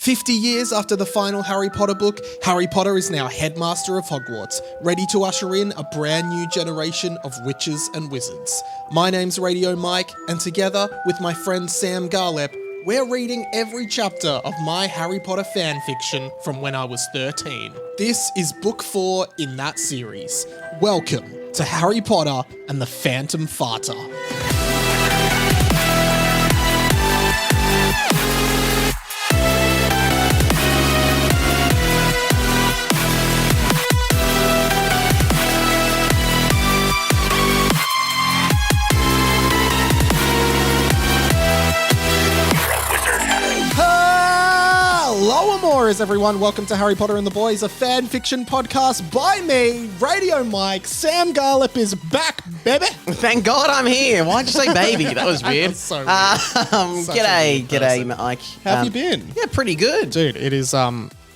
50 years after the final Harry Potter book, Harry Potter is now headmaster of Hogwarts, ready to usher in a brand new generation of witches and wizards. My name's Radio Mike, and together with my friend Sam Garlep, we're reading every chapter of my Harry Potter fanfiction from when I was 13. This is book 4 in that series. Welcome to Harry Potter and the Phantom Farter. Hello, Amores, everyone. Welcome to Harry Potter and the Boys, a fan fiction podcast by me, Radio Mike. Sam Garlep is back, baby. Thank God I'm here. Why'd you say baby? That was weird. That's so weird. G'day, Mike. How have you been? Yeah, pretty good. Dude, it is,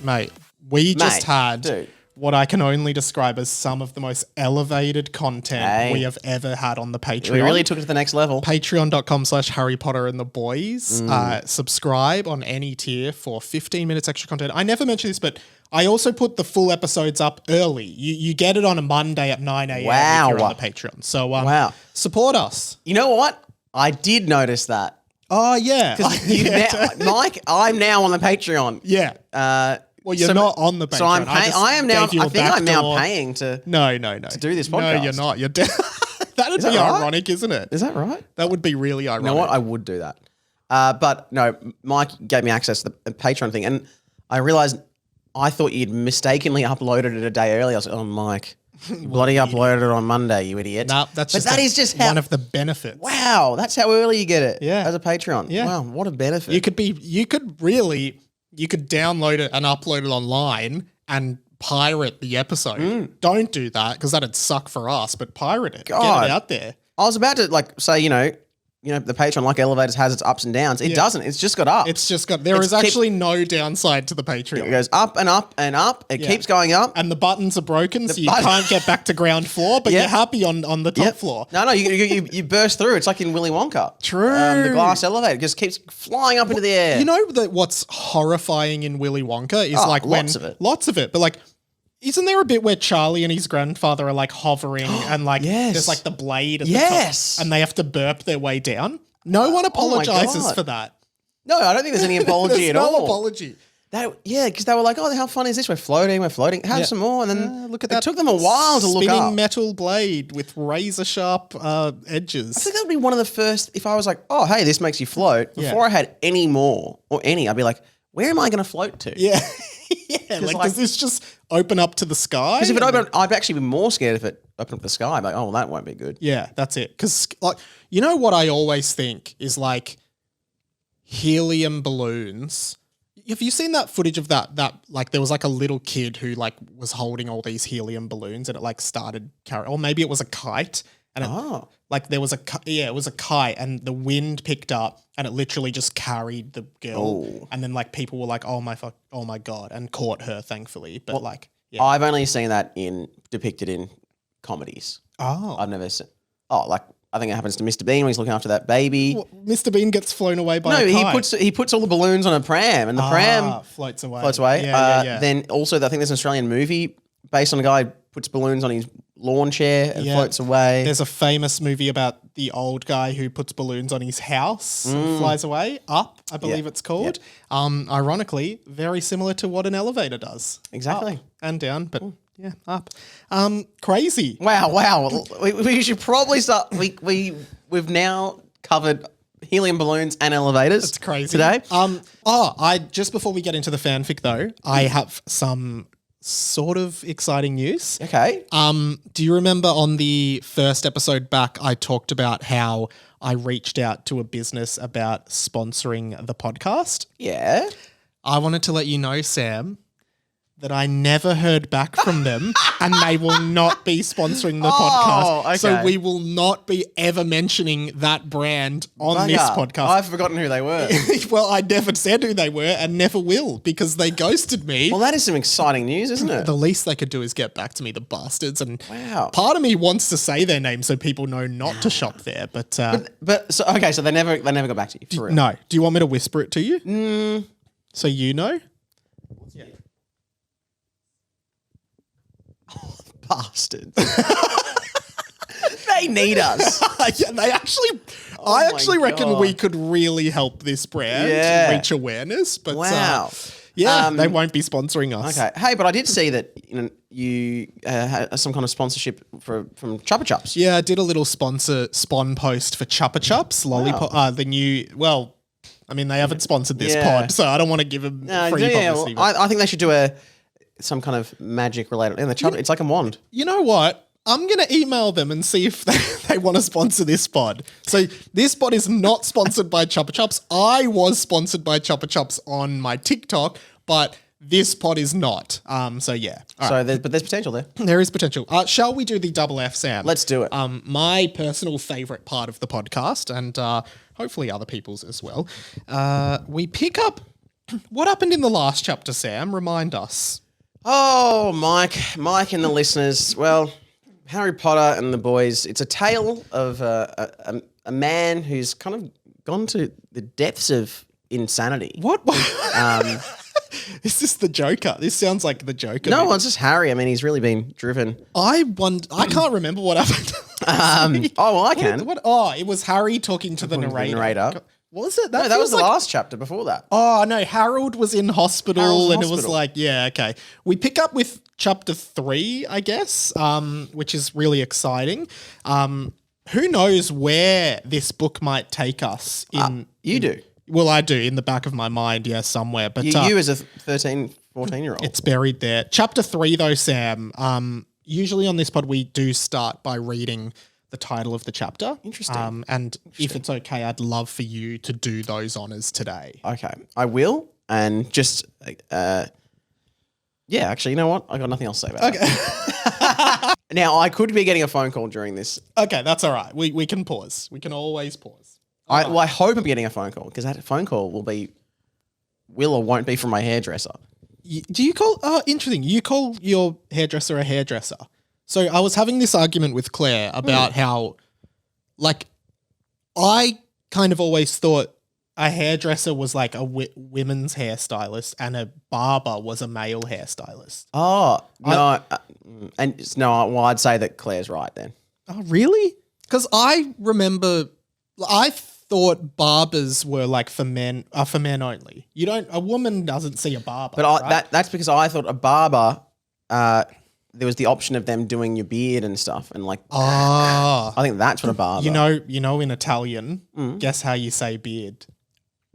mate, we just had what I can only describe as some of the most elevated content we have ever had on the Patreon. We really took it to the next level. Patreon.com/Harry Potter and the Boys. Subscribe on any tier for 15 minutes extra content. I never mentioned this, but I also put the full episodes up early. You get it on a Monday at 9 a.m. if you're on the Patreon. So support us. You know what? I did notice that. Oh, yeah. Mike, I'm now on the Patreon. Yeah. Well, you're not on the Patreon. So I'm paying. I think I'm now paying to. No. To do this podcast. No, you're not. You're that'd be ironic, isn't it? Is that right? That would be really ironic. You know what? I would do that. But no, Mike gave me access to the Patreon thing, and I realized I thought you'd mistakenly uploaded it a day early. I was like, oh, Mike, you bloody uploaded it on Monday, you idiot. No, that is just one of the benefits. Wow, that's how early you get it. Yeah. As a Patreon. Yeah. Wow, what a benefit. You could download it and upload it online and pirate the episode. Don't do that because that'd suck for us, but pirate it. God. Get it out there. I was about to say, you know, the Patreon, like Elevators, has its ups and downs. It doesn't. It's just got up. There is actually no downside to the Patreon. It goes up and up and up. It keeps going up. And the buttons are broken, so you can't get back to ground floor, but you're happy on the top floor. No, you burst through. It's like in Willy Wonka. True. The glass elevator just keeps flying up into the air. You know that what's horrifying in Willy Wonka is lots of it, but like, isn't there a bit where Charlie and his grandfather are like hovering and like there's like the blade at the top and they have to burp their way down? No one apologizes for that. No, I don't think there's any apology at all. No apology. Because they were like, oh, how fun is this? We're floating. Have some more. And then look at that. It took them a while to look up. Spinning metal blade with razor sharp edges. I think that would be one of the first, if I was like, oh, hey, this makes you float. Before I had any more I'd be like, where am I going to float to? Yeah. Does this just open up to the sky? Because if it opened up, I'd actually be more scared if it opened up to the sky. I'm like, oh, well, that won't be good. Yeah, that's it. Because, like, you know what I always think is like helium balloons. Have you seen that footage of that like there was like a little kid who like was holding all these helium balloons and it like started carrying, or maybe it was a kite. And it was a kite and the wind picked up and it literally just carried the girl. Oh. And then like people were like, oh my God, and caught her thankfully. But I've only seen that depicted in comedies. Oh. I've never seen, I think it happens to Mr. Bean when he's looking after that baby. Well, Mr. Bean gets flown away by a kite. he puts all the balloons on a pram and the pram floats away. Yeah. Then also I think there's an Australian movie based on a guy who puts balloons on his lawn chair and floats away. There's a famous movie about the old guy who puts balloons on his house and flies away. Up, I believe it's called. Ironically, very similar to what an elevator does. Exactly. Up and down, but up. Crazy. Wow. We should probably start. We've now covered helium balloons and elevators. It's crazy today. Just before we get into the fanfic though, I have some sort of exciting news. Okay. Do you remember on the first episode back, I talked about how I reached out to a business about sponsoring the podcast? Yeah. I wanted to let you know, Sam, that I never heard back from them and they will not be sponsoring the podcast. Okay. So we will not be ever mentioning that brand on this podcast. I've forgotten who they were. Well, I never said who they were and never will because they ghosted me. Well, that is some exciting news, isn't it? The least they could do is get back to me, the bastards. And part of me wants to say their name so people know not to shop there. But so they never got back to you, for real? No. Do you want me to whisper it to you? So you know? Bastards. They need us. Yeah, they actually. I actually reckon we could really help this brand reach awareness. But Wow. they won't be sponsoring us. Okay. Hey, but I did see that you had some kind of sponsorship from Chupa Chups. Yeah, I did a little spawn post for Chupa Chups Lollipop. The new. Well, I mean, they haven't sponsored this pod, so I don't want to give them free publicity. Well, I think they should do some kind of magic related. And it's like a wand. You know what? I'm going to email them and see if they want to sponsor this pod. So this pod is not sponsored by Chupa Chups. I was sponsored by Chupa Chups on my TikTok, but this pod is not. So yeah. But there's potential there. There is potential. Shall we do the double F, Sam? Let's do it. My personal favorite part of the podcast, and hopefully other people's as well. We pick up what happened in the last chapter, Sam. Remind us. Oh, Mike and the listeners. Well, Harry Potter and the boys. It's a tale of a man who's kind of gone to the depths of insanity. What? Is this the Joker? This sounds like the Joker. No, it's just Harry. I mean, he's really been driven. I can't remember what happened. I can. It was Harry talking to the narrator. What was it? That was the last chapter before that. Oh, no. Harold was in hospital it was like, yeah, okay. We pick up with chapter 3, I guess, which is really exciting. Who knows where this book might take us? You do. Well, I do in the back of my mind, yeah, somewhere. But you as a 13, 14-year-old. It's buried there. Chapter 3, though, Sam, usually on this pod we do start by reading the title of the chapter. Interesting. And if it's okay, I'd love for you to do those honors today. Okay. I will. And just, actually, you know what? I got nothing else to say about that. Now, I could be getting a phone call during this. Okay, that's all right. We can pause. We can always pause. I hope I'm getting a phone call because that phone call will or won't be from my hairdresser. Do you call, interesting, you call your hairdresser a hairdresser? So I was having this argument with Claire about how, like, I kind of always thought a hairdresser was like a women's hairstylist and a barber was a male hairstylist. Oh, no. I'd say that Claire's right then. Oh, really? Because I remember, I thought barbers were like for men only. A woman doesn't see a barber. But right? that's because I thought a barber, there was the option of them doing your beard and stuff, and like, I think that's what a barber. You know, in Italian, guess how you say beard?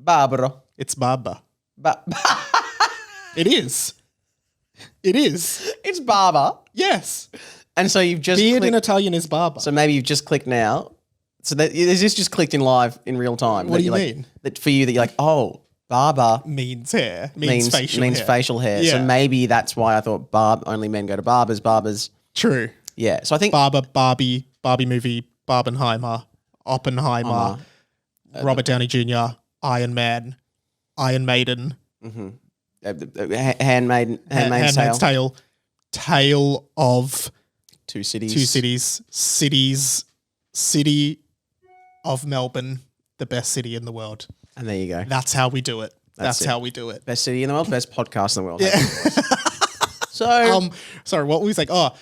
Barbaro. It's barba. It is. It is. It's barber. Yes. And so you've just beard in Italian is barba. So maybe you've just clicked now. So is this just clicked in live in real time? What do you mean? That for you that you're like, oh, barber means hair. Means facial hair. Yeah. So maybe that's why I thought only men go to barbers. Barbers. True. Yeah. So I think Barbie movie, Barbenheimer, Oppenheimer, Robert Downey Jr., Iron Man, Iron Maiden, Handmaid's Tale. Tale of Two cities. City of Melbourne, the best city in the world. And there you go. That's how we do it. That's how we do it. Best city in the world, best podcast in the world. Yeah. So, sorry, what were we saying? Oh,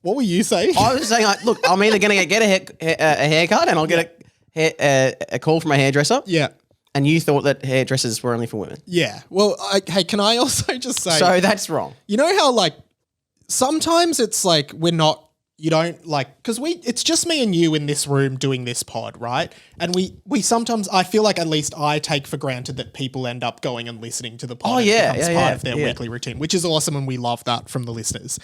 what were you saying? I was saying, look, I'm either going to get a haircut and I'll get a call from a hairdresser. Yeah. And you thought that hairdressers were only for women. Yeah. Well, hey, can I also just say? So that's wrong. You know how like sometimes it's like because it's just me and you in this room doing this pod, right? And we sometimes, I feel like at least I take for granted that people end up going and listening to the pod. Oh, yeah. It becomes part of their weekly routine, which is awesome. And we love that from the listeners.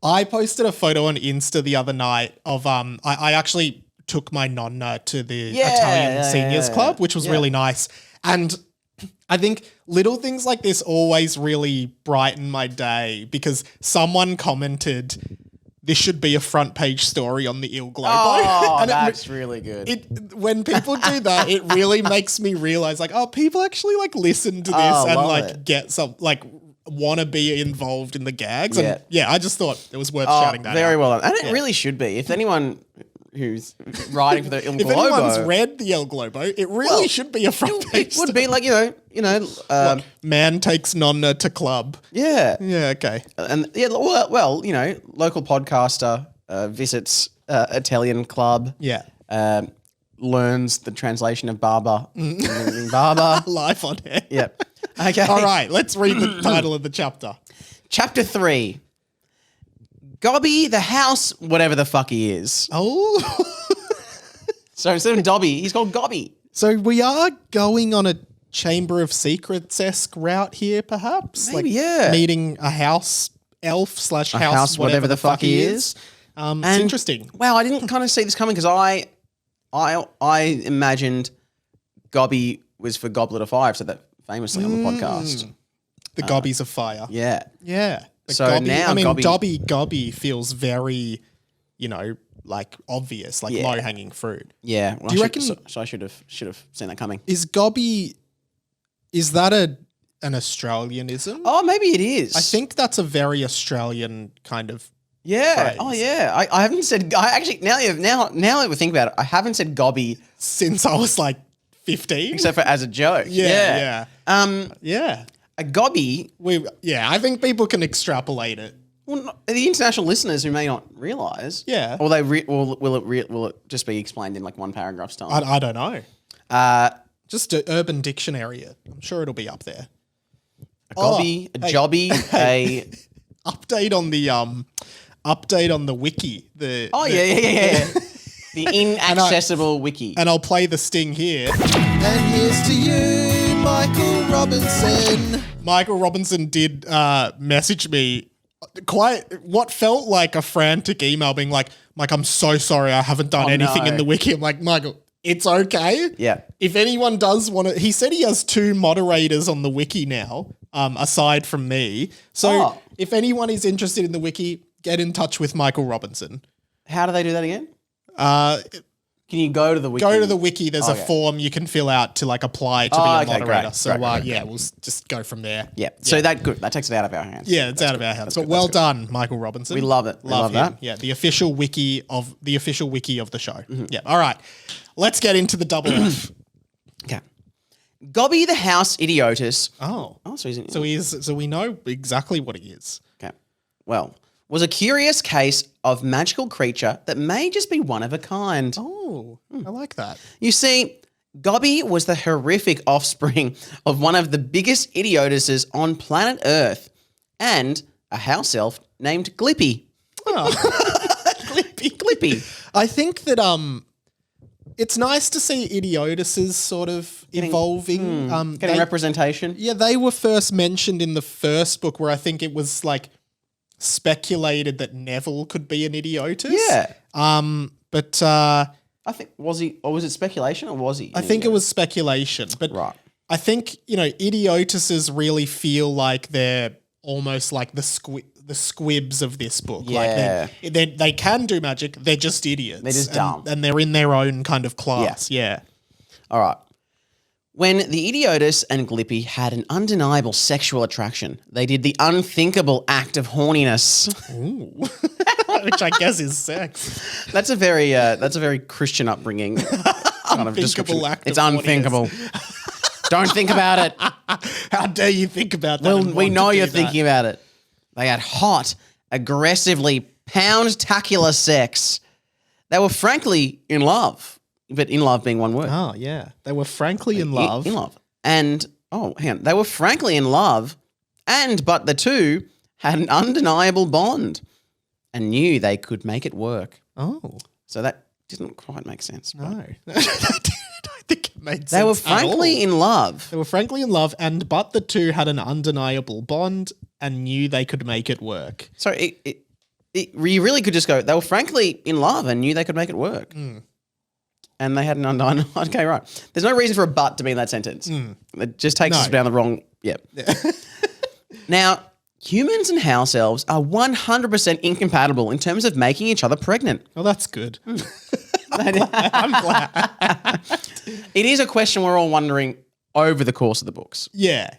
I posted a photo on Insta the other night of, I actually took my nonna to the Italian seniors club, which was really nice. And I think little things like this always really brighten my day because someone commented, this should be a front page story on the Il Globo. Oh, and that's really good. When people do that, it really makes me realize like, oh, people actually like listen to this and like get some, like want to be involved in the gags. And I just thought it was worth shouting that very out. well done. And it really should be. If anyone who's riding for the El If Globo. anyone's read the El Globo, it really should be a front page. It would be like, Man takes Nonna to club. yeah. Yeah, okay. And local podcaster visits Italian club. Yeah. Learns the translation of Barber. Barber. Life on air. Yeah. Okay. All right, let's read the title of the chapter. Chapter 3. Gobby the house, whatever the fuck he is. Oh. So instead of Dobby, he's called Gobby. So we are going on a Chamber of Secrets-esque route here, perhaps? Maybe, yeah. Meeting a house elf / house whatever the fuck he is. It's interesting. Wow, I didn't kind of see this coming because I imagined Gobby was for Goblet of Fire, so that famously on the podcast. The Gobbies of Fire. Yeah. Yeah. But So Gobby, now I mean, Gobby- Gobby feels very, like obvious, like Yeah. low-hanging fruit. Yeah. Well, Do you reckon- So I should have seen that coming. Is Gobby, is that an Australianism? Oh, maybe it is. I think that's a very Australian kind of. Yeah. phrase. Oh, yeah. I haven't said. I actually now that we think about it, I haven't said Gobby Since I was like 15. except for as a joke. Yeah. Yeah. A Gobby. I think people can extrapolate it. Well, the international listeners who may not realise. Yeah. Or will it just be explained in like one paragraph's time? I don't know. Just an Urban Dictionary. I'm sure it'll be up there. A Gobby, a Jobby, a update on the wiki. Yeah. The inaccessible wiki. And I'll play the sting here. And here's to you, Michael Robinson. Michael Robinson did message me quite what felt like a frantic email being like, Mike, I'm so sorry I haven't done anything in the wiki. I'm like, Michael, it's okay. Yeah. If anyone does want to, he said he has 2 moderators on the wiki now, aside from me. So if anyone is interested in the wiki, get in touch with Michael Robinson. How do they do that again? Can you go to the wiki? Go to the wiki. There's a form you can fill out to like apply to be a moderator. Great, so great. we'll just go from there. Yeah. So that takes it out of our hands. Yeah, it's out of our hands. But well done, Michael Robinson. We love it. We love him. that. Yeah, the official wiki of the show. Mm-hmm. Yeah. All right. Let's get into the double F. Okay. Gobby the house idiotus. Oh. So So we know exactly what he is. Okay. Well, was a curious case of magical creature that may just be one of a kind. Oh, I like that. You see, Gobby was the horrific offspring of one of the biggest idiotuses on planet Earth and a house elf named Glippy. Oh. Glippy. I think that it's nice to see idiotuses sort of evolving. Getting representation. Yeah, they were first mentioned in the first book where I think it was like speculated that Neville could be an idiotus. Yeah. But I think, was it speculation or was he? I think it was speculation. But right. I think, idiotuses really feel like they're almost like the squibs of this book. Yeah. Like they can do magic, they're just idiots. They're just dumb. And they're in their own kind of class. Yeah. All right. When the idiotus and Glippy had an undeniable sexual attraction, they did the unthinkable act of horniness. Ooh. Which I guess is sex. That's a very Christian upbringing kind of description. Act it's of unthinkable. Don't think about it. How dare you think about that? Well, we know you're thinking about it. They had hot, aggressively pound-tacular sex. They were frankly in love. But in love being one word. Oh, yeah. They were frankly in love. In love. And, hang on. They were frankly in love, but the two had an undeniable bond and knew they could make it work. Oh. So that didn't quite make sense. No. I don't think it made sense. They were frankly in love. They were frankly in love, but the two had an undeniable bond and knew they could make it work. So you really could just go, they were frankly in love and knew they could make it work. Mm. And they had an undeniable. Okay, right. There's no reason for a but to be in that sentence. It just takes us down the wrong. Yeah. Now, humans and house elves are 100% incompatible in terms of making each other pregnant. Well, that's good. I'm glad. It is a question we're all wondering over the course of the books. Yeah.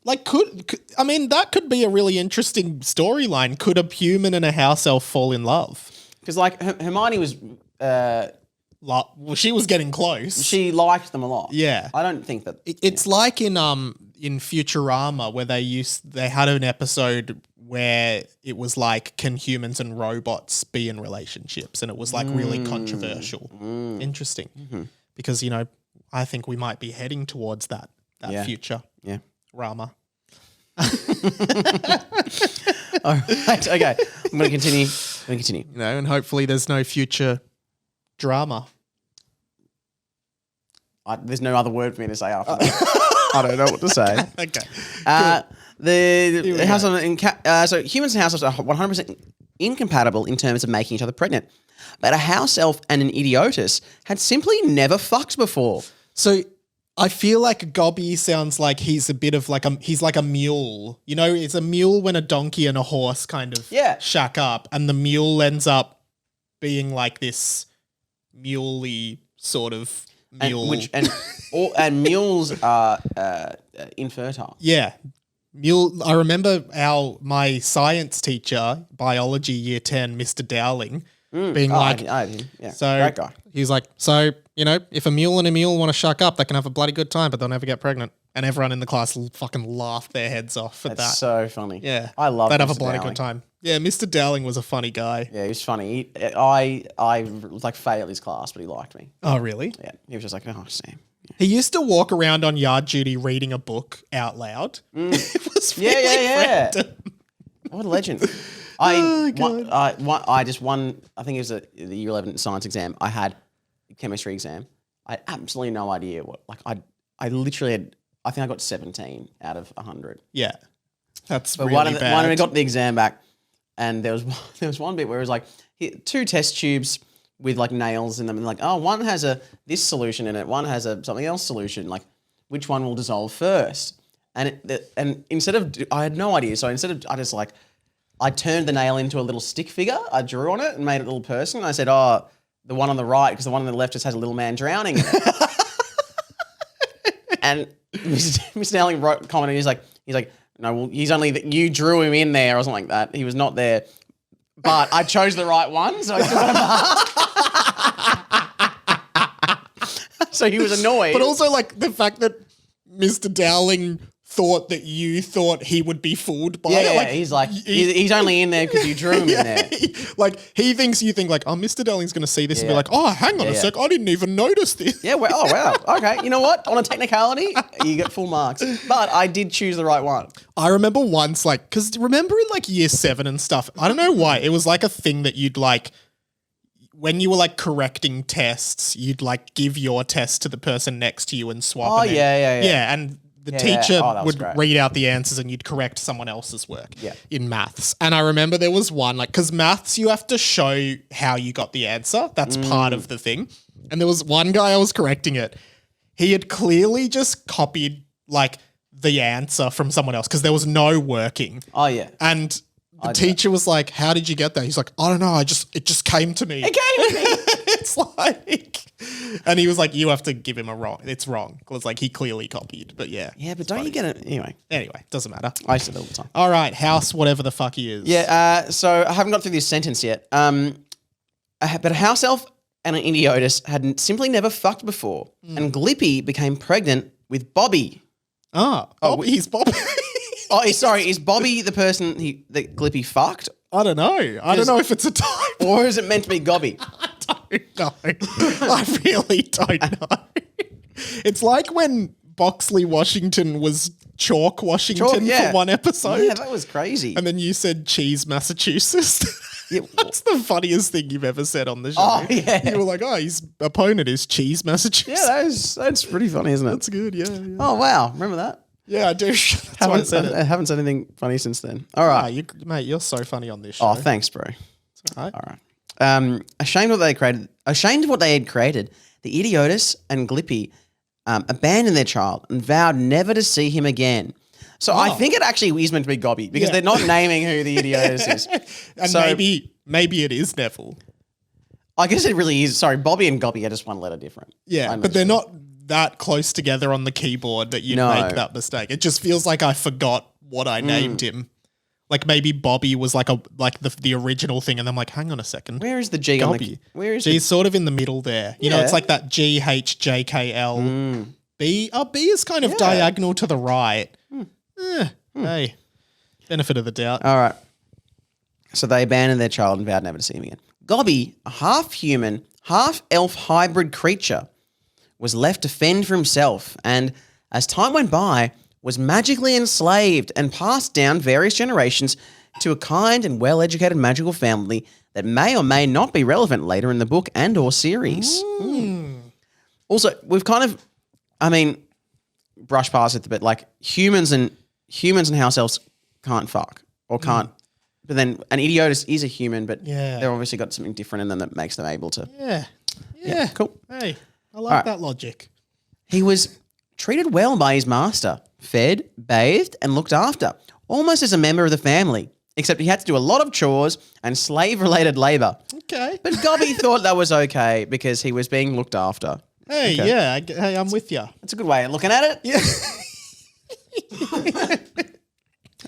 Like, that could be a really interesting storyline. Could a human and a house elf fall in love? Because like Hermione was, Well, she was getting close. she liked them a lot. Yeah. I don't think that. It's like in Futurama where they had an episode where it was like, can humans and robots be in relationships? And it was like really controversial. Interesting. Because, I think we might be heading towards that future. Yeah. Rama. All right. Okay. I'm going to continue. And hopefully there's no future drama. There's no other word for me to say after that. I don't know what to say. Okay. The household so humans and house elves are 100% incompatible in terms of making each other pregnant. But a house elf and an idiotus had simply never fucked before. So I feel like Gobby sounds like he's a bit of he's like a mule. It's a mule when a donkey and a horse kind of shack up, and the mule ends up being like this muley sort of mule. And mules are infertile. Yeah. Mule. I remember my science teacher, biology year 10, Mr. Dowling, being like, I had him. Yeah, so great guy. He's like, so, if a mule and a mule want to shuck up, they can have a bloody good time, but they'll never get pregnant. And everyone in the class fucking laughed their heads off at that. That's so funny. Yeah. I love They'd have Mr. a bloody Dowling. good time. Yeah, Mr. Dowling was a funny guy. Yeah, he was funny. I like failed his class, but he liked me. Oh, really? Yeah, he was just like, oh, Sam. He used to walk around on yard duty reading a book out loud. It was really random. What a legend. I just won, I think it was the year 11 science exam. I had a chemistry exam. I had absolutely no idea I literally had, I think I got 17 out of 100. Yeah. That's But really bad. when I got the exam back, and there was one bit where it was like, two test tubes with like nails in them, and like, oh, one has this solution in it, one has a something else solution. Like, which one will dissolve first? And instead of, I had no idea. So I turned the nail into a little stick figure. I drew on it and made it a little person. And I said, oh, the one on the right, because the one on the left just has a little man drowning in it. And Mr. Dowling commented, he's like, no, well, he's only, you drew him in there or something like that. He was not there. But I chose the right one, so I took So he was annoyed. But also, like, the fact that Mr. Dowling thought that you thought he would be fooled by it. Yeah, Like, he's like, he's only in there because you drew him in there. Like, he thinks you think like, oh, Mr. Dowling's going to see this and be like, oh, hang on a sec, I didn't even notice this. Yeah, well, oh, wow. Okay, you know what? On a technicality, you get full marks. But I did choose the right one. I remember once, like, because remember in like year 7 and stuff, I don't know why, it was like a thing that you'd like, when you were like correcting tests, you'd like give your test to the person next to you and swap. Oh, and yeah. Yeah, and the teacher would great. read out the answers and you'd correct someone else's work Yeah. in maths. And I remember there was one, like, because maths, you have to show how you got the answer. That's part of the thing. And there was one guy I was correcting it. He had clearly just copied like the answer from someone else because there was no working. Oh, yeah. And the teacher was like, how did you get that? He's like, I don't know. It just came to me. It came to me. It's like, and he was like, you have to give him a wrong. It's wrong. Because like he clearly copied, but yeah. Yeah, but don't you get it? Anyway, doesn't matter. I used it all the time. All right. House, whatever the fuck he is. Yeah, so I haven't got through this sentence yet. But a house elf and an idiotus had simply never fucked before. And Glippy became pregnant with Bobby. He's Bobby. Oh, sorry, is Bobby the person that Glippy fucked? I don't know. I don't know if it's a type. Or is it meant to be Gobby? I don't know. I really don't know. It's like when Boxley Washington was Chalk Washington for one episode. Yeah, that was crazy. And then you said Cheese Massachusetts. Yeah, that's the funniest thing you've ever said on the show. Oh, yeah. You were like, oh, his opponent is Cheese Massachusetts. Yeah, that's pretty funny, isn't it? That's good, yeah. Oh, wow. Remember that? Yeah, I do. That's why I said it. I haven't said anything funny since then. All right. Mate, you're so funny on this show. Oh, thanks, bro. It's all right. All right. Ashamed of what they had created, the Idiotus and Glippy abandoned their child and vowed never to see him again. So I think it actually is meant to be Gobby because they're not naming who the Idiotus is. And so, maybe it is Neville. I guess it really is. Sorry, Bobby and Gobby are just one letter different. Yeah, but they're not that close together on the keyboard that you'd make that mistake. It just feels like I forgot what I named him. Like maybe Bobby was like the original thing, and I'm like, hang on a second. Where is the G on the Gobby. Where is G's sort of in the middle there. You know, Yeah. it's like that GHJKL. B. Oh, B is kind of Yeah. diagonal to the right. Hey, benefit of the doubt. All right. So they abandoned their child and vowed never to see him again. Gobby, a half-human, half-elf hybrid creature, was left to fend for himself and, as time went by, was magically enslaved and passed down various generations to a kind and well-educated magical family that may or may not be relevant later in the book and or series. Also, we've kind of, brush past it a bit, like humans and house elves can't fuck or can't. But then an Idiotus is a human, but they've obviously got something different in them that makes them able to. Yeah. Cool. Hey, I like that logic. He was treated well by his master, fed, bathed, and looked after, almost as a member of the family, except he had to do a lot of chores and slave-related labour. Okay. But Gobby thought that was okay because he was being looked after. Hey, Okay. yeah. Hey, I'm with you. That's a good way of looking at it. Yeah.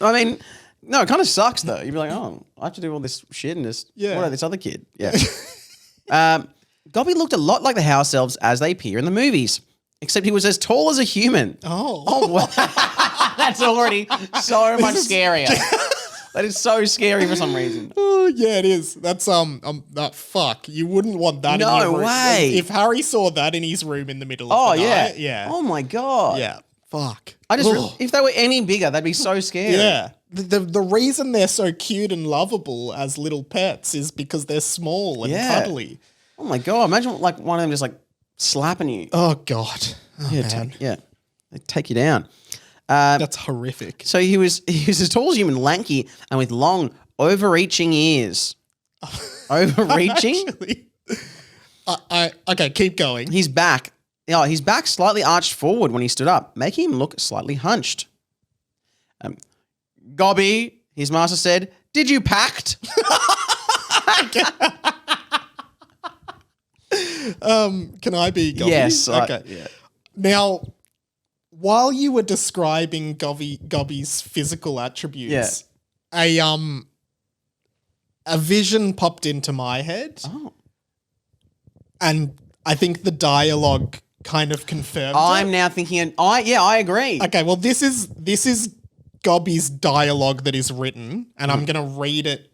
I mean, no, it kind of sucks though. You'd be like, oh, I have to do all this shit and this. Yeah. What about this other kid? Yeah. Gobby looked a lot like the house elves as they appear in the movies, except he was as tall as a human. Oh. Wow. That's already so much scarier. That is so scary for some reason. Oh, yeah, it is. That's that fuck. You wouldn't want that in No your room. way. If Harry saw that in his room in the middle of Oh, the yeah. night. Yeah. Oh, my God. Yeah. Fuck. If they were any bigger, that'd be so scary. Yeah. The reason they're so cute and lovable as little pets is because they're small and cuddly. Oh, my God. Imagine like one of them just like slapping you. Oh, God. Oh, man. They take you down. That's horrific. So he was as tall as human, lanky, and with long, overreaching ears. Overreaching? Actually, okay, keep going. His back slightly arched forward when he stood up, making him look slightly hunched. Gobby, his master said, "Did you pact?" Can I be Gobby? Yes. Okay. Yeah. Now, while you were describing Gobby's physical attributes, a vision popped into my head. Oh. And I think the dialogue kind of confirmed I'm it. now thinking, I agree. Okay, well, this is Gobby's dialogue that is written, and I'm going to read it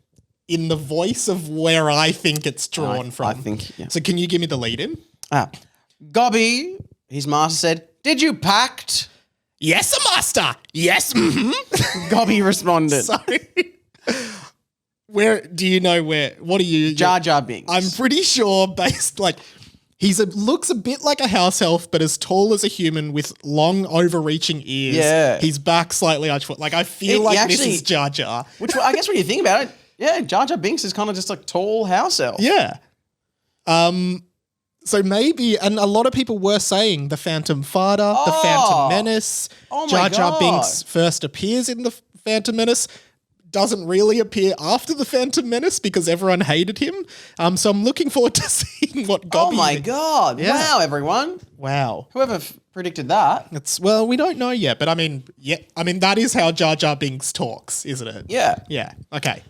in the voice of where I think it's drawn from. I think, yeah. So can you give me the lead in? Gobby, his master said, "Did you pact?" Yes, master. Yes. Mm-hmm. Gobby responded. Sorry. Where do you know where? What are you? Jar Jar Binks. I'm pretty sure based like looks a bit like a house elf, but as tall as a human with long overreaching ears. Yeah. His back slightly arched. Like I feel this is Jar Jar. Which I guess when you think about it, yeah, Jar Jar Binks is kind of just like tall house elf. Yeah. So maybe, and a lot of people were saying the Phantom Farter, the Phantom Menace. Oh my Jar Jar God. Binks first appears in the Phantom Menace. Doesn't really appear after the Phantom Menace because everyone hated him. So I'm looking forward to seeing what Gobby. Oh my God. Yeah. Wow, everyone. Wow. Whoever predicted that. Well, we don't know yet, but I mean, that is how Jar Jar Binks talks, isn't it? Yeah. Yeah. Okay.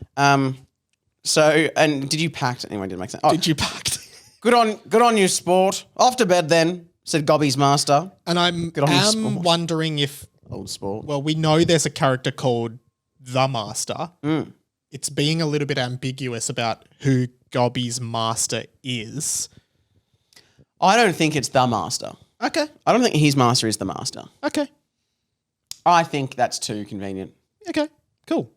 So, and did you pact? Anyway, didn't make sense. Oh, Did you pact? good on you, sport. Off to bed then, said Gobby's master. And I'm Good on you, sport. wondering if, Old sport. well, we know there's a character called the Master. It's being a little bit ambiguous about who Gobby's master is. I don't think it's the master. Okay. I don't think his master is the master. Okay. I think that's too convenient. Okay. Cool.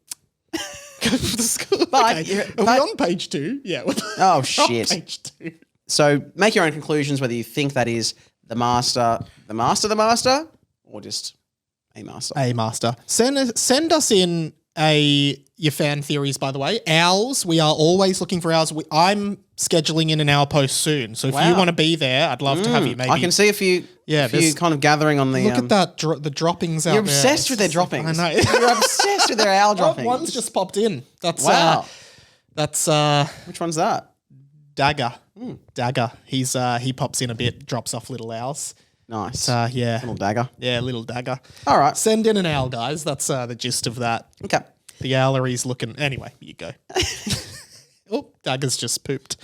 Go for the school. But- Okay. Are but- we on page 2? Yeah. Oh, On shit. page 2. So make your own conclusions whether you think that is the master, or just a master. A master. Send us in your fan theories, by the way. Ours, we are always looking for ours. I'm scheduling in an hour post soon. So if you want to be there, I'd love to have you. Maybe I can see a few kind of gathering on the... look at that, the droppings out there. You're obsessed with their droppings. I know. You're obsessed with their owl droppings. One's just popped in. That's Wow. that's Which one's that? Dagger. Dagger. He pops in a bit, drops off little owls. Nice. Yeah. Little dagger. Yeah, little dagger. All right. Send in an owl, guys. That's the gist of that. Okay. The Allery's looking. Anyway, you go. Oh, Dagger's just pooped.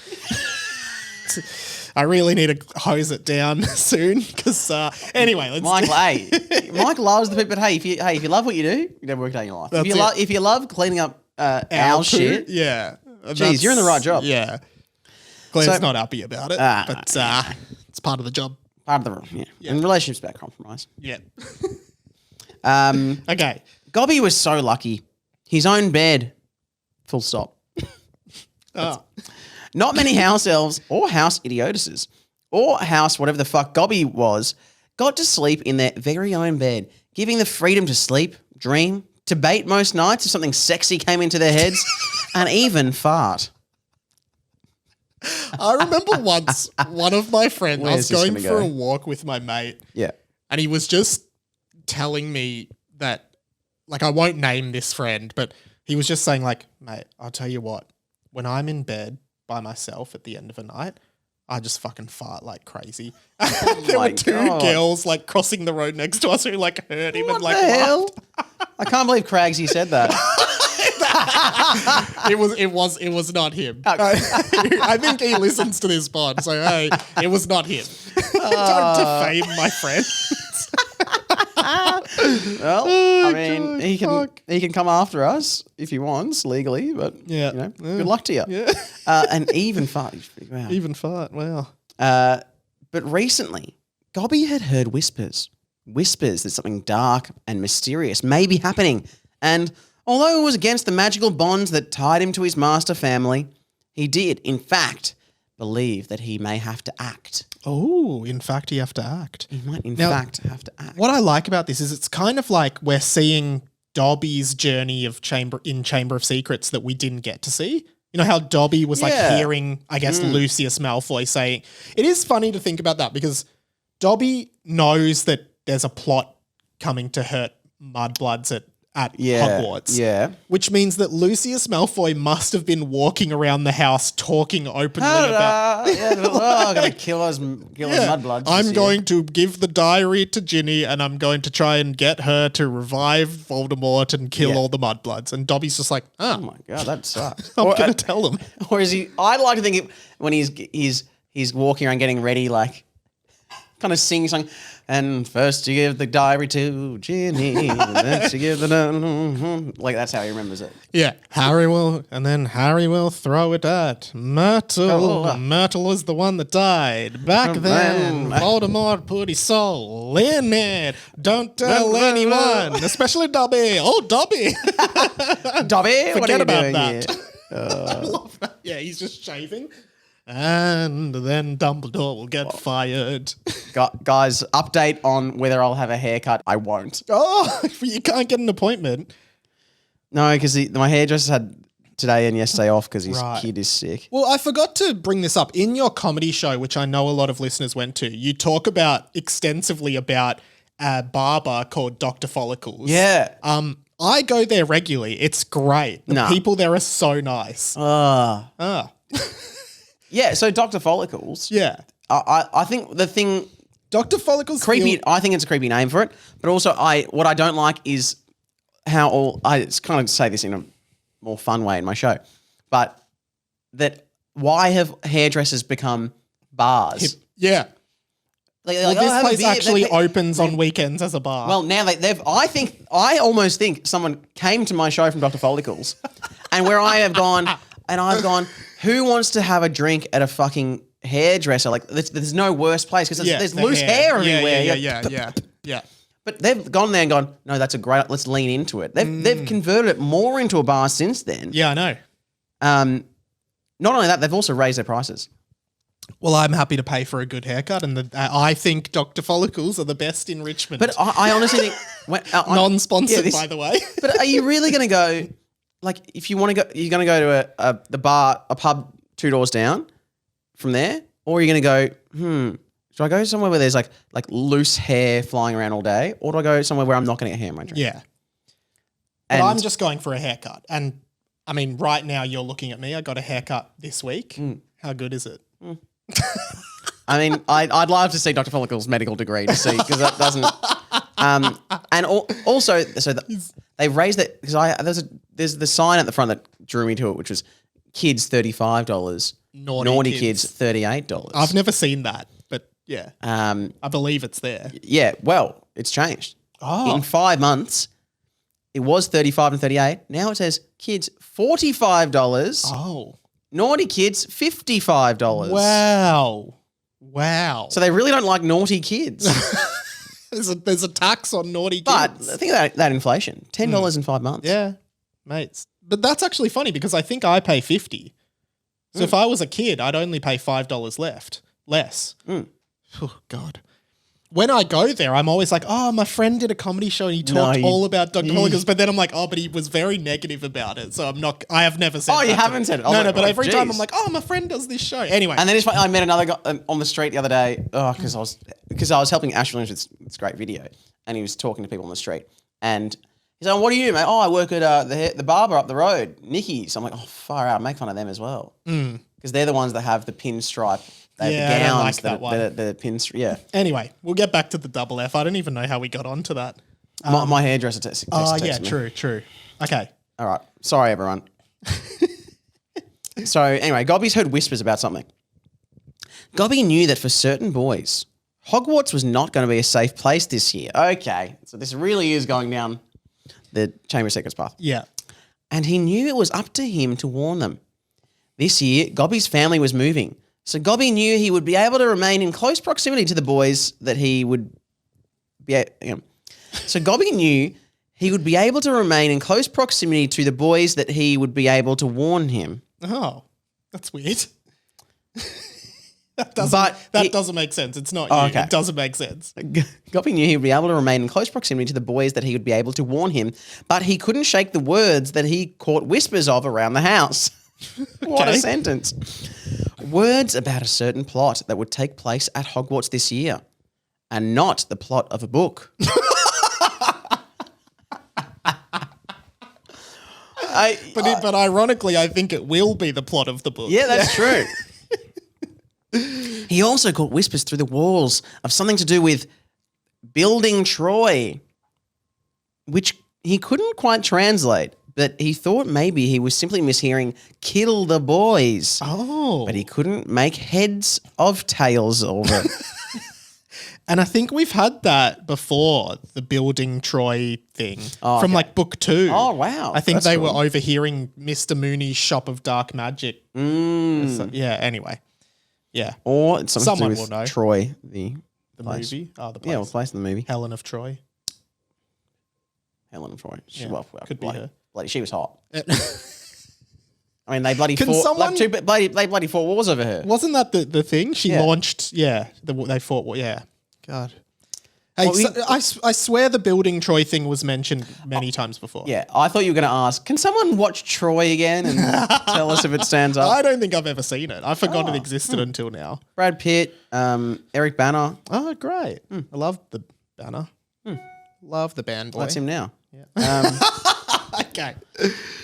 I really need to hose it down soon because anyway, let's Mike loves the poop, but if you love what you do, you never work a day in your life. If you love cleaning up our shit, yeah, geez, you're in the right job. Yeah, Glenn's not happy about it, but it's part of the job. Part of the and relationships about compromise. Yeah. Okay. Gobby was so lucky. His own bed. Full stop. Not many house elves or house idiotuses or house whatever the fuck Gobby was got to sleep in their very own bed, giving the freedom to sleep, dream, debate most nights if something sexy came into their heads, and even fart. I remember once one of my friends, I was going for go? a walk with my mate. Yeah. And he was just telling me that, like, I won't name this friend, but he was just saying, like, mate, I'll tell you what, when I'm in bed by myself at the end of a night, I just fucking fart like crazy. There were two girls, like, crossing the road next to us who, like, heard him and, like, the hell? laughed. I can't believe Craigsy said that. It was not him. I think he listens to this pod, so hey, it was not him. Don't defame my friends. Well, I mean, he can come after us if he wants legally, but good luck to you. Yeah. And even fart. Wow. Even fart. Wow. But recently, Gobby had heard whispers that something dark and mysterious may be happening. And although it was against the magical bonds that tied him to his master family, he did, in fact, believe that he may have to act. Oh, in fact, you have to act. He might, in fact, have to act. What I like about this is it's kind of like we're seeing Dobby's journey of Chamber of Secrets that we didn't get to see. You know how Dobby was like hearing, I guess, Lucius Malfoy saying. It is funny to think about that because Dobby knows that there's a plot coming to hurt Mudbloods at Hogwarts. Yeah. Which means that Lucius Malfoy must have been walking around the house talking openly about... I'm going to kill those Mudbloods. I'm going to give the diary to Ginny and I'm going to try and get her to revive Voldemort and kill all the Mudbloods. And Dobby's just like, oh my God, that sucks. I'm going to tell them. Or is he... I'd like to think when he's walking around getting ready, like, kind of sing something... And first you give the diary to Ginny, and then you give the... Like, that's how he remembers it. Yeah. Harry will throw it at Myrtle. Myrtle was the one that died. Back then, Voldemort put his soul in it. Don't tell anyone, especially Dobby. Oh, Dobby. Dobby, forget about that. I love that. Yeah, he's just shaving. And then Dumbledore will get fired. Guys, update on whether I'll have a haircut. I won't. Oh, you can't get an appointment. No, because my hairdresser had today and yesterday off because his kid is sick. Well, I forgot to bring this up. In your comedy show, which I know a lot of listeners went to, you talk extensively about a barber called Dr. Follicles. Yeah. I go there regularly. It's great. The people there are so nice. Yeah, so Dr. Follicles. Yeah. I think the thing... Dr. Follicles... Creepy. I think it's a creepy name for it. But also, what I don't like is how I kind of say this in a more fun way in my show, but that why have hairdressers become bars? Yeah. This place actually opens on weekends as a bar. Well, now I almost think someone came to my show from Dr. Follicles and where I have gone... And I've gone, who wants to have a drink at a fucking hairdresser? Like, there's no worse place because there's loose hair everywhere. Yeah. But they've gone there and gone, no, that's a great, let's lean into it. They've converted it more into a bar since then. Yeah, I know. Not only that, they've also raised their prices. Well, I'm happy to pay for a good haircut, and I think Dr. Follicles are the best in Richmond. But I honestly think... Non-sponsored, by the way. But are you really going to go... Like, if you want to go, you're going to go to the bar, a pub 2 doors down from there, or you're going to go, should I go somewhere where there's like loose hair flying around all day, or do I go somewhere where I'm not going to get hair in my drink? Yeah. But I'm just going for a haircut. And, I mean, right now you're looking at me. I got a haircut this week. How good is it? I mean, I'd love to see Dr. Follicle's medical degree to see, because that doesn't... and also, so They've raised it because there's the sign at the front that drew me to it, which was kids $35, naughty kids $38. I've never seen that, but yeah, I believe it's there. Yeah, well, it's changed. Oh. In 5 months, it was 35 and 38. Now it says kids $45. Oh, Naughty kids $55. Wow. So they really don't like naughty kids. There's a tax on naughty But kids. think about that inflation. $10 in 5 months. Yeah, mates. But that's actually funny because I think I pay 50. So if I was a kid, I'd only pay $5 less. Oh, God. When I go there, I'm always like, oh, my friend did a comedy show and he talked all about Dogaholics. But then I'm like, oh, but he was very negative about it. So I have never said that. Oh, you haven't said it? No, but every time I'm like, oh, my friend does this show. Anyway. And then I met another guy on the street the other day because I was helping Ash with this great video. And he was talking to people on the street. And he's like, what do you do, mate? Oh, I work at the barber up the road, Nikki's. I'm like, oh, far out. Make fun of them as well. Because they're the ones that have the pinstripe. They have the gowns, I like that one. The pinstripe, yeah. Anyway, we'll get back to the double F. I don't even know how we got onto that. My hairdresser texted me. True. Okay. All right. Sorry, everyone. So anyway, Gobby's heard whispers about something. Gobby knew that for certain boys, Hogwarts was not going to be a safe place this year. Okay. So this really is going down the Chamber of Secrets path. Yeah. And he knew it was up to him to warn them. This year, Gobby's family was moving. So Gobby knew he would be able to remain in close proximity to the boys that he would be. So Gobby knew he would be able to remain in close proximity to the boys that he would be able to warn him. Oh, that's weird. That doesn't make sense. It's not you. Okay. It doesn't make sense. Gobby knew he would be able to remain in close proximity to the boys that he would be able to warn him, but he couldn't shake the words that he caught whispers of around the house. What a sentence. Words about a certain plot that would take place at Hogwarts this year, and not the plot of a book. But ironically, I think it will be the plot of the book. Yeah, that's true. He also caught whispers through the walls of something to do with building Troy, which he couldn't quite translate. But he thought maybe he was simply mishearing kill the boys. Oh. But he couldn't make heads of tails over it. And I think we've had that before, the building Troy thing from like book 2. Oh, wow. I think That's they cool. were overhearing Mr. Mooney's Shop of Dark Magic. So, yeah, anyway. Yeah. Or it's something Someone to do with will know. Troy, the place. Movie? Oh, the place. Yeah, the place in the movie. Helen of Troy. Helen of Troy. Yeah, could be her. Bloody, she was hot. I mean, they bloody Can fought. someone- They bloody fought wars over her. Wasn't that the thing? She Yeah. launched, they fought, yeah. God. Hey, Well, I swear the building Troy thing was mentioned many times before. Yeah, I thought you were going to ask, can someone watch Troy again and tell us if it stands up? I don't think I've ever seen it. I forgot it existed until now. Brad Pitt, Eric Bana. Oh, great. I love the banner. Love the band boy. That's him now. Okay.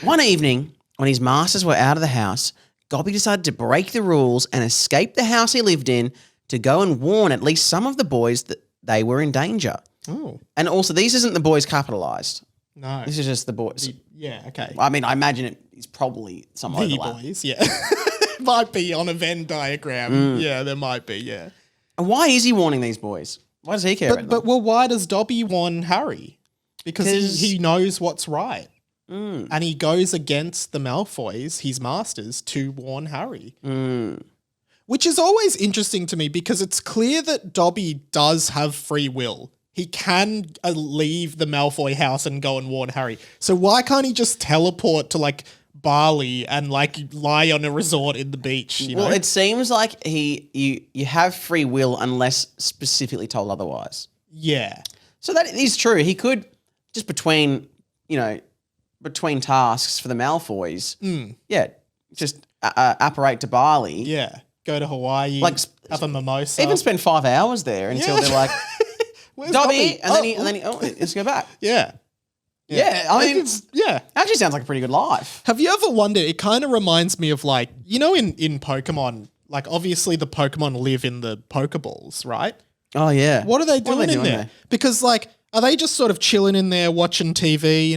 One evening, when his masters were out of the house, Gobby decided to break the rules and escape the house he lived in to go and warn at least some of the boys that they were in danger. Oh. And also, these isn't the boys capitalized. No. This is just the boys. Yeah, okay. I mean, I imagine it is probably some The overlap. boys, yeah. Might be on a Venn diagram. Yeah, there might be, yeah. And why is he warning these boys? Why does he care about them? But why does Dobby warn Harry? Because he knows what's right. And he goes against the Malfoys, his masters, to warn Harry. Which is always interesting to me because it's clear that Dobby does have free will. He can leave the Malfoy house and go and warn Harry. So why can't he just teleport to like Bali and like lie on a resort in the beach? You know? Well, it seems like you have free will unless specifically told otherwise. Yeah. So that is true. He could just between tasks for the Malfoys. Yeah, just apparate to Bali. Yeah. Go to Hawaii, Like, have a mimosa. Even spend 5 hours there until they're like, Where's Dobby, Dobby? and then let's go back. Yeah. Yeah, I mean, yeah. actually sounds like a pretty good life. Have you ever wondered, it kind of reminds me of like, in Pokemon, like obviously the Pokemon live in the Pokeballs, right? Oh yeah. What are they doing in there? there? Because like, Are they just sort of chilling in there watching TV,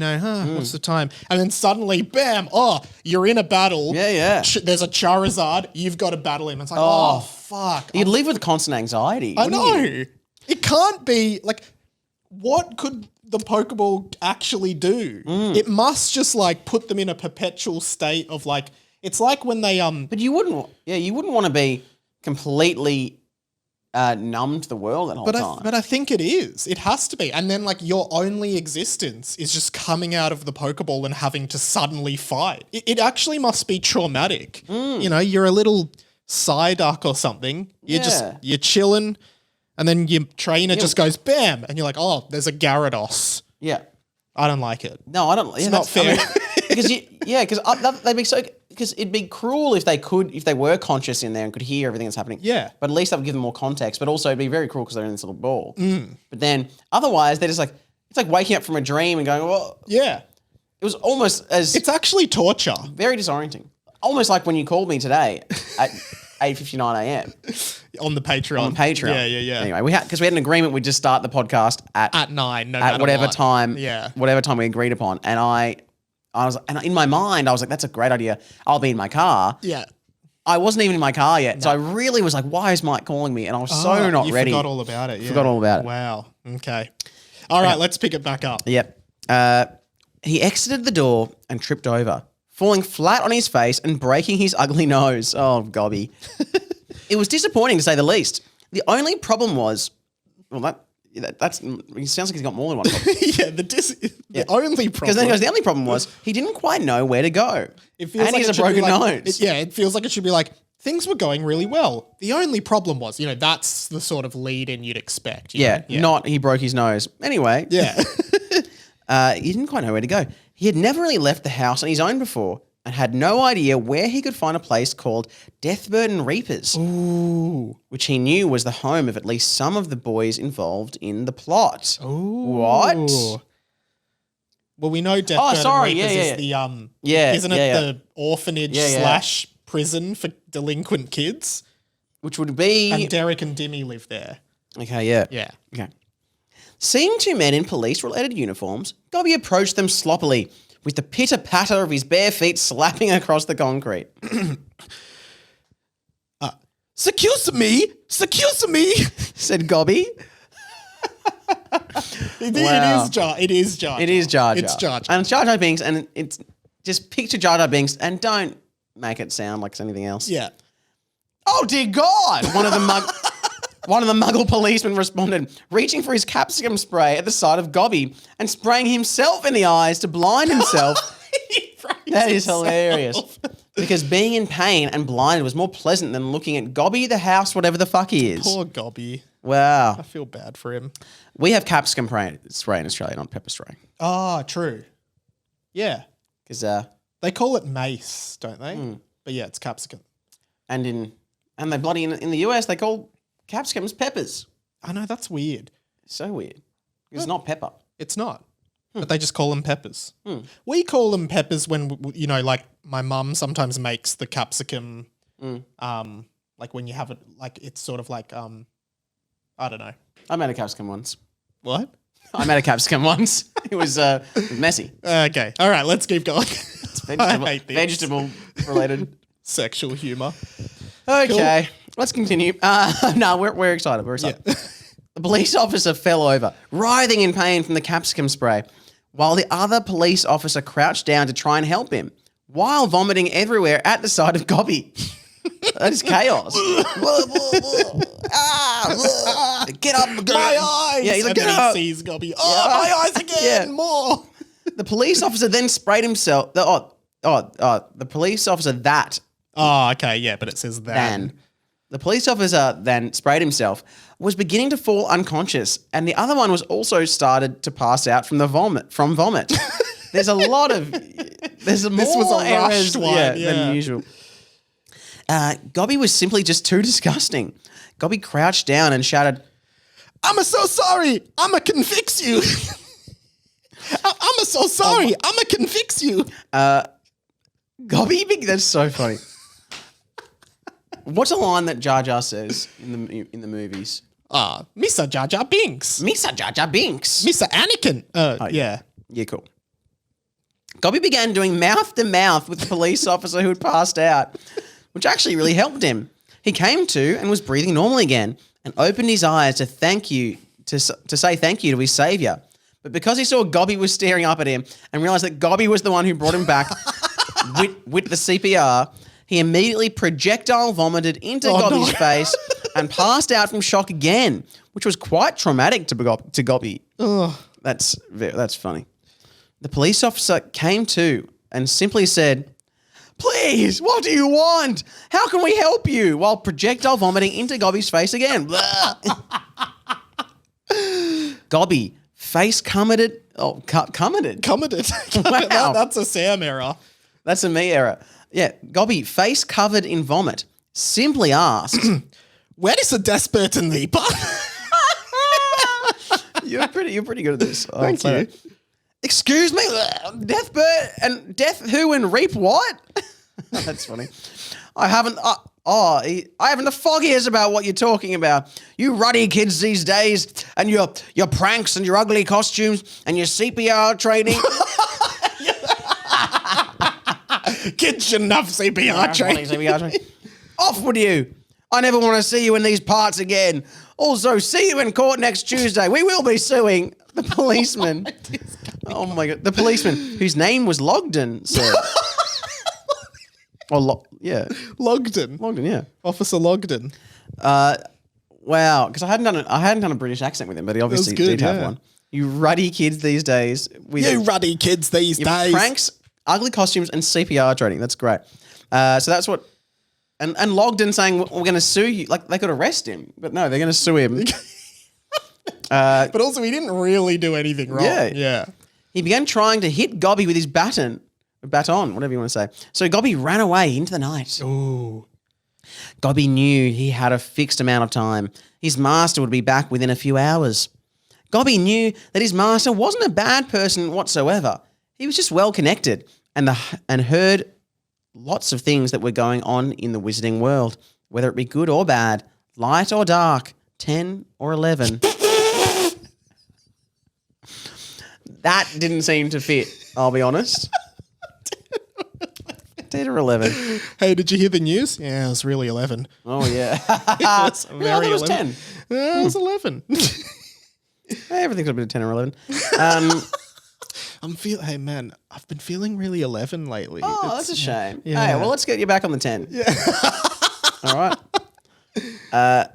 what's the time? And then suddenly, bam, you're in a battle. Yeah. There's a Charizard, you've got to battle him. It's like, oh fuck. You'd live with constant anxiety. I wouldn't know. you? It can't be, like, what could the Pokeball actually do? It must just, like, put them in a perpetual state of, like, it's like when they, But you wouldn't want to be completely numb to the world that whole time. But I think it is. It has to be. And then, like, your only existence is just coming out of the Pokeball and having to suddenly fight. It actually must be traumatic. You're a little Psyduck or something. You're chilling, and then your trainer just goes bam, and you're like, oh, there's a Gyarados. Yeah. I don't like it. No, I don't. It's not fair. Because they'd be so. Because it'd be cruel if they were conscious in there and could hear everything that's happening. Yeah. But at least that would give them more context. But also it'd be very cruel because they're in this little ball. But then otherwise they're just like, it's like waking up from a dream and going, well, Yeah. it was almost as It's actually torture. very disorienting. Almost like when you called me today at 8:59 a.m. On the Patreon. on Patreon. Yeah. Anyway, we had an agreement we'd just start the podcast at 9, no at matter whatever what. time, Yeah. whatever time we agreed upon. And I was, and in my mind, I was like, that's a great idea. I'll be in my car. Yeah. I wasn't even in my car yet. So I really was like, why is Mike calling me? And I was so not you ready. forgot all about it. Yeah. Forgot all about it. Wow. Okay. All right, let's pick it back up. Yep. He exited the door and tripped over, falling flat on his face and breaking his ugly nose. Oh, Gobby. It was disappointing to say the least. The only problem was, that's it sounds like he's got more than one problem. The only problem. Because then he goes, the only problem was he didn't quite know where to go. It feels and like he it has a should be broken like- nose. it feels like it should be like, things were going really well. The only problem was, that's the sort of lead in you'd expect. Not he broke his nose. Anyway. Yeah. He didn't quite know where to go. He had never really left the house on his own before and had no idea where he could find a place called Deathbert and Reapers, which he knew was the home of at least some of the boys involved in the plot. What? Well, we know Deathbert and Reapers is the isn't it the orphanage slash prison for delinquent kids? Which would be And Derek and Dimmy live there. Okay, yeah. Yeah. Okay. Seeing two men in police-related uniforms, Gobby approached them sloppily, with the pitter-patter of his bare feet slapping across the concrete. Excuse me, said Gobby. It is Jar. It is Jar Jar. It's Jar Jar. And it's Jar Jar Binks, and it's just picture Jar Jar Binks and don't make it sound like it's anything else. Yeah. Oh dear God! One of the Muggle policemen responded, reaching for his capsicum spray at the side of Gobby and spraying himself in the eyes to blind himself. That is hilarious. Because being in pain and blinded was more pleasant than looking at Gobby the house, whatever the fuck he is. Poor Gobby. Wow. I feel bad for him. We have capsicum spray in Australia, not pepper spray. Ah, true. Yeah. Because They call it mace, don't they? But yeah, it's capsicum. and they bloody in the US they call capsicums peppers. I know, that's weird. So weird. It's not pepper. It's not. But they just call them peppers. We call them peppers when, like my mum sometimes makes the capsicum, like when you have it, like it's sort of like, I don't know. I made a capsicum once. What? I made a capsicum once. It was messy. Okay. All right, let's keep going. I hate this. Vegetable related. Sexual humor. Okay, let's continue. No, we're excited. We're excited. Yeah. The police officer fell over, writhing in pain from the capsicum spray, while the other police officer crouched down to try and help him, while vomiting everywhere at the sight of Gobby. That is chaos. Get up, My eyes! Yeah, he's like, and get then up. he sees Gobby. Oh, my eyes again! Yeah. More! The police officer then sprayed himself. The police officer Oh, okay, yeah, but it says that. The police officer then sprayed himself, was beginning to fall unconscious, and the other one was also started to pass out from vomit. There's a lot of this was a rushed one, than yeah. usual. Gobby was simply just too disgusting. Gobby crouched down and shouted, I'm so sorry. I'ma convict you. I'm so sorry. I'ma convict you. Gobby, that's so funny. What's a line that Jar Jar says in the movies? Mr. Jar Jar Binks. Mr. Jar Jar Binks. Mr. Anakin. Yeah. Yeah, cool. Gobby began doing mouth-to-mouth with the police officer who had passed out, which actually really helped him. He came to and was breathing normally again and opened his eyes to say thank you to his saviour. But because he saw Gobby was staring up at him and realised that Gobby was the one who brought him back with the CPR, he immediately projectile vomited into Gobby's face and passed out from shock again, which was quite traumatic to Gobby. That's funny. The police officer came to and simply said, "Please, what do you want? How can we help you?" While projectile vomiting into Gobby's face again. Gobby, face cummeted. Oh, cummeted. Cummeted. Wow. That's a Sam error. That's a me error. Yeah, Gobby, face covered in vomit, simply asked, "Where is the Deathbert and Reaper?" You're pretty good at this. Thank you. Excuse me, Deathbert and Death who and Reap what? That's funny. I haven't the foggiest about what you're talking about. You ruddy kids these days and your pranks and your ugly costumes and your CPR training. Kids shouldn't have CPR training. Off with you. I never want to see you in these parts again. Also, see you in court next Tuesday. We will be suing the policeman. Oh my God. The policeman, whose name was Logden, sir. Yeah. Logden, yeah. Officer Logden. Wow. Because I hadn't done a British accent with him, but he obviously did have one. You ruddy kids these days. You ruddy kids these days. Pranks, ugly costumes, and CPR training. That's great. So that's what... And Logden saying, we're going to sue you. Like, they could arrest him, but no, they're going to sue him. But also, he didn't really do anything wrong. Yeah. He began trying to hit Gobby with his baton, whatever you want to say. So Gobby ran away into the night. Ooh. Gobby knew he had a fixed amount of time. His master would be back within a few hours. Gobby knew that his master wasn't a bad person whatsoever. He was just well connected and heard lots of things that were going on in the wizarding world, whether it be good or bad, light or dark, 10 or 11. That didn't seem to fit, I'll be honest. 10 or 11. Hey, did you hear the news? Yeah, it was really 11. Oh, yeah. I thought it was 10. Yeah, it was 11. Everything's a bit of 10 or 11. Hey, man, I've been feeling really 11 lately. Oh, that's a shame. Yeah. Hey, well, let's get you back on the 10. Yeah. All right.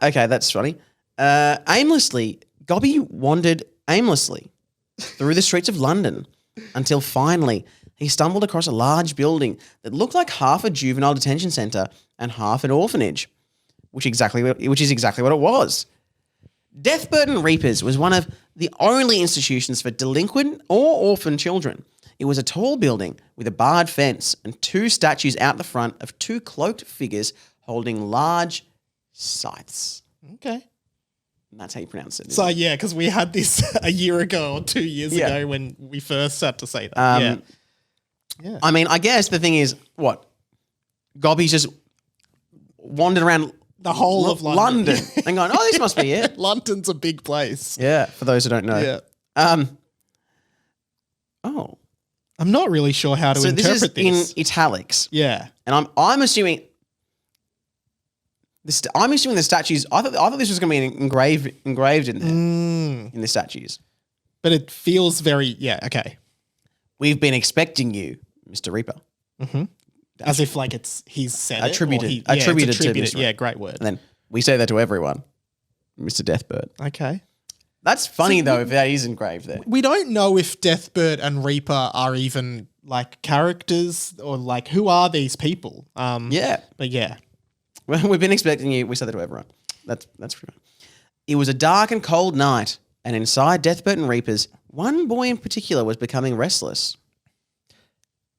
Okay, that's funny. Aimlessly, Gobby wandered aimlessly through the streets of London until finally he stumbled across a large building that looked like half a juvenile detention centre and half an orphanage, which is exactly what it was. Deathbert and Reapers was one of the only institutions for delinquent or orphan children. It was a tall building with a barred fence and two statues out the front of two cloaked figures holding large scythes. Okay. And that's how you pronounce it. So, yeah, because we had this a year ago or 2 years ago when we first had to say that. Yeah. I mean, I guess the thing is, what? Gobby's just wandered around the whole of London. And going, oh, this must be it. London's a big place. Yeah, for those who don't know. Yeah. I'm not really sure how to interpret this. So this is in italics. Yeah. And I'm assuming the statues. I thought this was going to be engraved in there in the statues. But it feels very okay. We've been expecting you, Mr. Reaper. Mm-hmm. As if like he's said attributed it. Attributed to Mr. Yeah, great word. And then we say that to everyone, Mr. Deathbert. Okay. That's funny though if that is engraved there. We don't know if Deathbert and Reaper are even like characters or like who are these people. Yeah. But yeah. Well, we've been expecting you. We say that to everyone. That's pretty much. It was a dark and cold night, and inside Deathbert and Reapers, one boy in particular was becoming restless.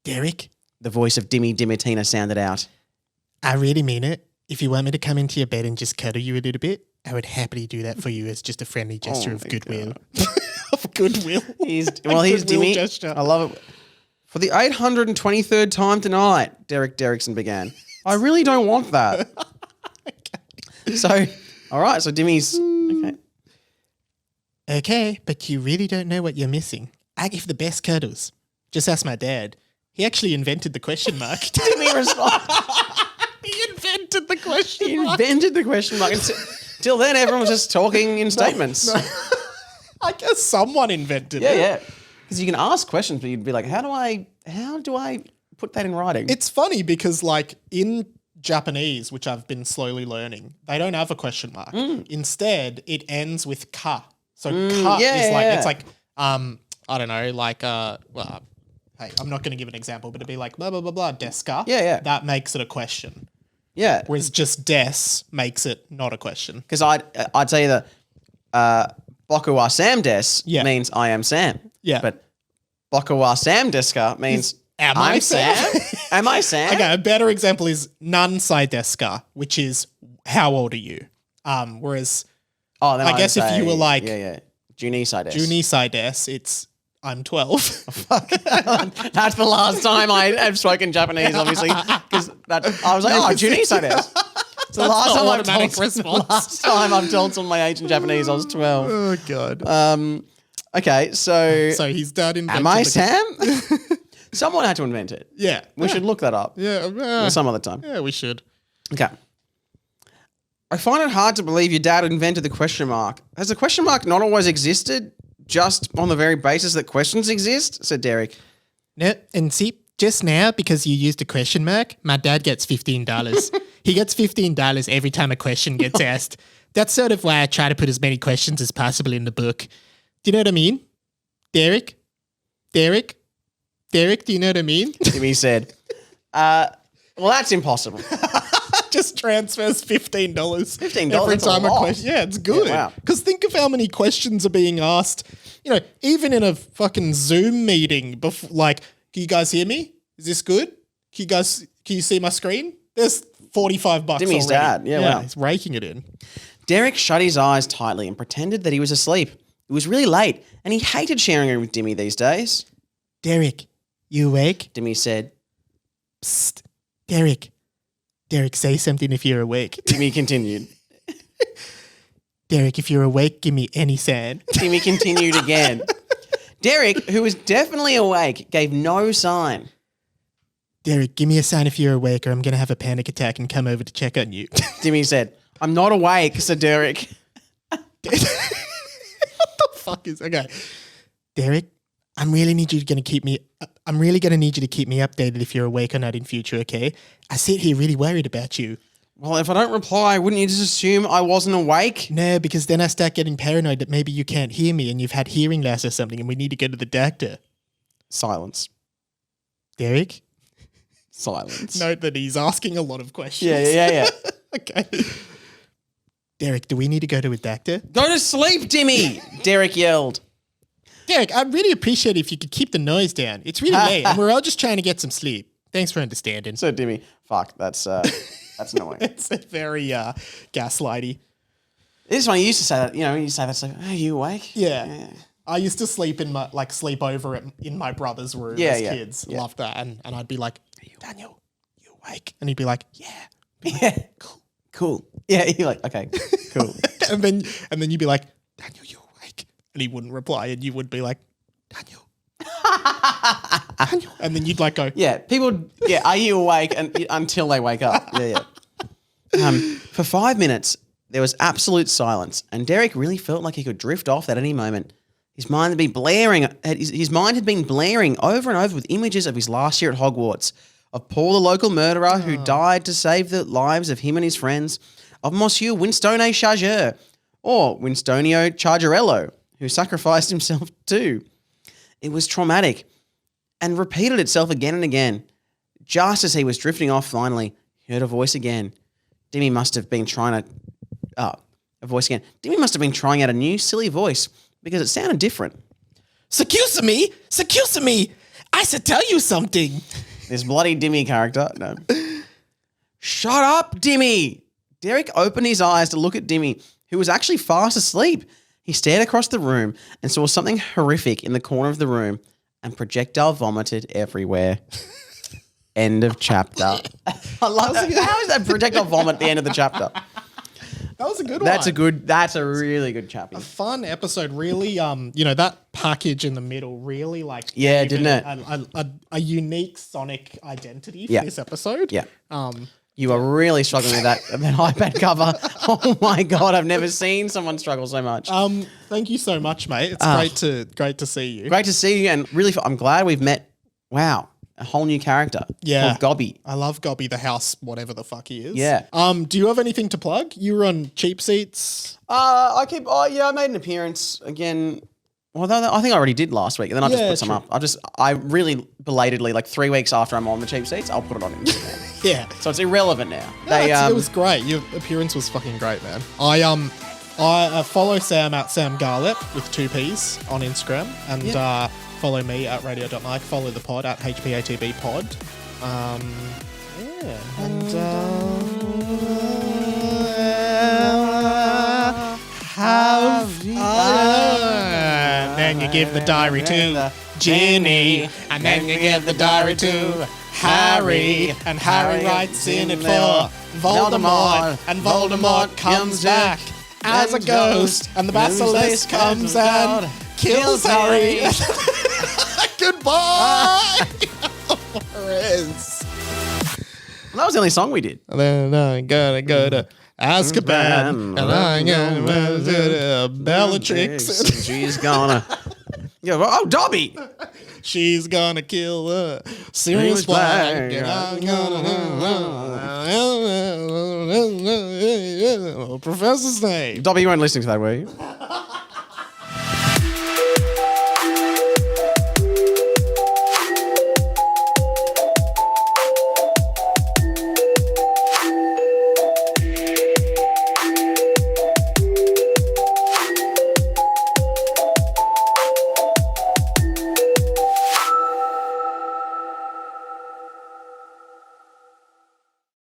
Derek? The voice of Dimmy Dimatina sounded out. I really mean it. If you want me to come into your bed and just cuddle you a little bit, I would happily do that for you as just a friendly gesture of goodwill. Of goodwill? He's Dimmy. Gesture. I love it. For the 823rd time tonight, Derek Derrickson began. I really don't want that. Okay. So All right, so Dimmy's okay. Okay, but you really don't know what you're missing. I give the best cuddles. Just ask my dad. He actually invented the question mark. Dimmy responds. He invented the question He mark. invented the question mark. Till then, everyone was just talking in statements. No. I guess someone invented Yeah, it. yeah. Because you can ask questions, but you'd be like, how do I put that in writing? It's funny because like in Japanese, which I've been slowly learning, they don't have a question mark. Instead, it ends with ka. So ka is like it's like I don't know, like well, hey, I'm not going to give an example, but it'd be like blah blah blah blah desu ka. Yeah. That makes it a question. Yeah. Whereas just des makes it not a question. Because I'd say that Boku wa Sam des means I am Sam. Yeah. But Boku wa Sam desu ka means Am I'm I Sam? Am I Sam? Okay, a better example is nan sai desu ka, which is how old are you? Whereas then I guess if you were like Junie sai desu. Junie sai des, it's I'm 12. That's the last time I have spoken Japanese, obviously, because I was like, Junie sai desu. It's the last time automatic response. Last time I've told someone my age in Japanese, I was 12. Oh god. Okay, so His dad invented am I Sam? Someone had to invent it. Yeah. We should look that up. Yeah. Some other time. Yeah, we should. Okay. I find it hard to believe your dad invented the question mark. Has the question mark not always existed just on the very basis that questions exist? Said Derek. No, and see, just now, because you used a question mark, my dad gets $15. He gets $15 every time a question gets asked. That's sort of why I try to put as many questions as possible in the book. Do you know what I mean? Derek, do you know what I mean? Jimmy said, well, that's impossible. Just transfers $15. $15 every that's a time a lot. question. Yeah, it's good. Yeah, wow. Because think of how many questions are being asked. You know, even in a fucking Zoom meeting, like, can you guys hear me? Is this good? Can you see my screen? There's $45 Jimmy's already. dad. Yeah, wow. He's raking it in. Derek shut his eyes tightly and pretended that he was asleep. It was really late, and he hated sharing it with Dimmy these days. Derek, you awake? Dimmy said. Psst. Derek, say something if you're awake. Dimmy continued. Derek, if you're awake, give me any sign. Dimmy continued again. Derek, who was definitely awake, gave no sign. Derek, give me a sign if you're awake or I'm going to have a panic attack and come over to check on you. Dimmy said, I'm not awake, said Derek. What the fuck is... Okay. Derek, I'm really going to need you to keep me updated if you're awake or not in future, okay? I sit here really worried about you. Well, if I don't reply, wouldn't you just assume I wasn't awake? No, because then I start getting paranoid that maybe you can't hear me and you've had hearing loss or something and we need to go to the doctor. Silence. Derek? Silence. Note that he's asking a lot of questions. Yeah. Okay. Derek, do we need to go to a doctor? Go to sleep, Dimmy, Derek yelled. Derek, I'd really appreciate it if you could keep the noise down. It's really late and we're all just trying to get some sleep. Thanks for understanding. So, Dimmy, fuck, that's annoying. It's very gaslighty. This one, you used to say that, you say that, it's like, are you awake? Yeah. I used to sleep sleep over in my brother's room as kids. Yeah. Loved that. And I'd be like, Daniel, you awake? And he'd be like, yeah. Yeah. Cool. Yeah, you're like, okay, cool. and then you'd be like, Daniel, you awake? And he wouldn't reply and you would be like, Daniel. Daniel. And then you'd like go. Yeah, people, are you awake until they wake up? Yeah. For 5 minutes, there was absolute silence and Derek really felt like he could drift off at any moment. His mind had been blaring over and over with images of his last year at Hogwarts, of Paul the local murderer who died to save the lives of him and his friends, of Monsieur Winstone Chargeur, or Winstonio Chargerello, who sacrificed himself too. It was traumatic and repeated itself again and again. Just as he was drifting off finally, he heard a voice again. Dimmy must have been trying out a new silly voice because it sounded different. Excuse me, I should tell you something. This bloody Dimmy character. No. Shut up, Dimmy. Derek opened his eyes to look at Dimmy, who was actually fast asleep. He stared across the room and saw something horrific in the corner of the room and projectile vomited everywhere. End of chapter. I love that. How is that projectile vomit at the end of the chapter? That was a good one. That's a really good chappy. Fun episode. Really, that package in the middle really Yeah, gave didn't it? A unique Sonic identity for this episode. Yeah. You are really struggling with that iPad cover. Oh my God, I've never seen someone struggle so much. Thank you so much, mate. It's great to see you. Great to see you, and really, I'm glad we've met. Wow, a whole new character. Yeah, called Gobby. I love Gobby, the house, whatever the fuck he is. Yeah. Do you have anything to plug? You were on Cheap Seats. I made an appearance again. Well, I think I already did last week, and then I just put some up. I really belatedly, 3 weeks after I'm on the Cheap Seats, I'll put it on Instagram. Yeah. So it's irrelevant now. It was great. Your appearance was fucking great, man. I follow Sam at Sam Garlett with 2 P's on Instagram, and follow me at radio.mike. Follow the pod at HPATB pod. And then you give the diary to Ginny, and then you give the diary to Harry, and Harry writes in it for Voldemort, and Voldemort comes back as a ghost, and the basilisk comes and kills Harry. Goodbye! That was the only song we did. And then I gotta go to Azkaban, and I gotta to Bellatrix. She's gonna... Dobby! She's gonna kill Sirius Black, and I'm gonna Professor Snape. Dobby, you weren't listening to that, were you?